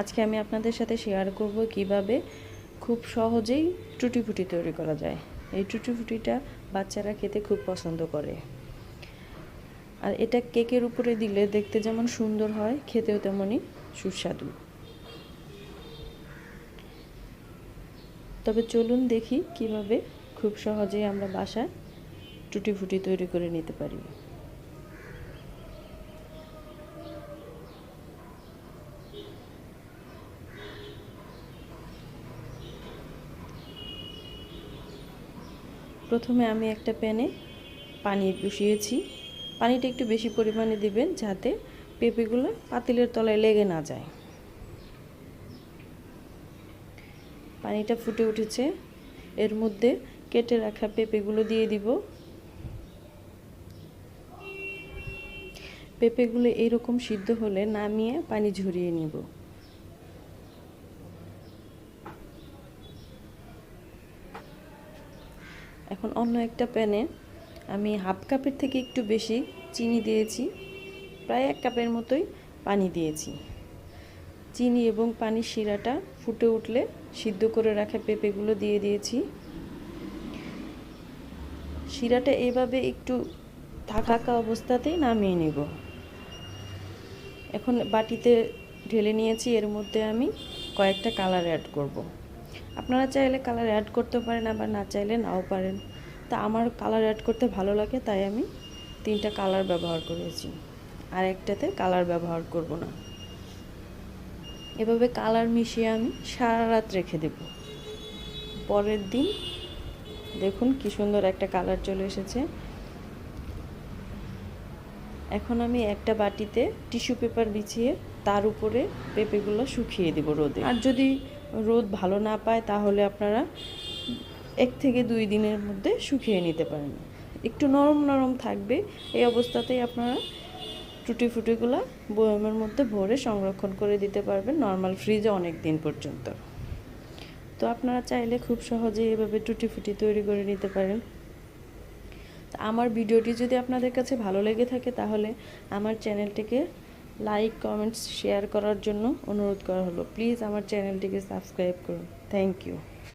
আজকে আমি আপনাদের সাথে শেয়ার করব কিভাবে খুব সহজেই টুটি ফুটি তৈরি করা যায়। এই টুটি ফুটিটা বাচ্চারা খেতে খুব পছন্দ করে, আর এটা কেকের উপরে দিলে দেখতে যেমন সুন্দর হয়, খেতেও তেমনই সুস্বাদু। তবে চলুন দেখি কিভাবে খুব সহজেই আমরা বাসায় টুটি ফুটি তৈরি করে নিতে পারি। প্রথমে আমি একটা প্যানে পানি বসিয়েছি। পানিটা একটু বেশি পরিমাণে দিবেন যাতে পেঁপেগুলো পাতিলের তলায় লেগে না যায়। পানিটা ফুটে উঠেছে, এর মধ্যে কেটে রাখা পেঁপেগুলো দিয়ে দিব। পেঁপেগুলো এইরকম সিদ্ধ হলে নামিয়ে পানি ঝরিয়ে নিব। এখন অন্য একটা প্যানে আমি হাফ কাপের থেকে একটু বেশি চিনি দিয়েছি, প্রায় 1 কাপের মতোই পানি দিয়েছি। চিনি এবং পানির শিরাটা ফুটে উঠলে সিদ্ধ করে রাখা পেঁপেগুলো দিয়ে দিয়েছি। শিরাটা এভাবে একটু থাকা অবস্থাতেই নামিয়ে নিব। এখন বাটিতে ঢেলে নিয়েছি, এর মধ্যে আমি কয়েকটা কালার অ্যাড করব। আপনারা চাইলে কালার অ্যাড করতে পারেন, আবার না চাইলে নাও পারেন। তা আমার কালার অ্যাড করতে ভালো লাগে, তাই আমি 3টা কালার ব্যবহার করেছি, আর একটাতে কালার ব্যবহার করব না। এভাবে কালার মিশিয়ে আমি সারা রাত রেখে দেব। পরের দিন দেখুন কি সুন্দর একটা কালার চলে এসেছে। এখন আমি একটা বাটিতে টিস্যু পেপার বিছিয়ে তার উপরে পেঁপেগুলো শুকিয়ে দেব রোদে। আর যদি রোদ ভালো না পায় তাহলে আপনারা 1 থেকে 2 দিনের মধ্যে শুকিয়ে নিতে পারেন। একটু নরম নরম থাকবে, এই অবস্থাতেই আপনারা টুটি ফুটিগুলো বয়ামের মধ্যে ভরে সংরক্ষণ করে দিতে পারবেন নর্মাল ফ্রিজে অনেক দিন পর্যন্ত। তো আপনারা চাইলে খুব সহজেই এভাবে টুটি ফুটি তৈরি করে নিতে পারেন। আমার ভিডিওটি যদি আপনাদের কাছে ভালো লেগে থাকে তাহলে আমার চ্যানেলটিকে লাইক, কমেন্টস, শেয়ার করার জন্য অনুরোধ করা হলো। প্লিজ আমার চ্যানেলটিকে সাবস্ক্রাইব করুন। Thank you.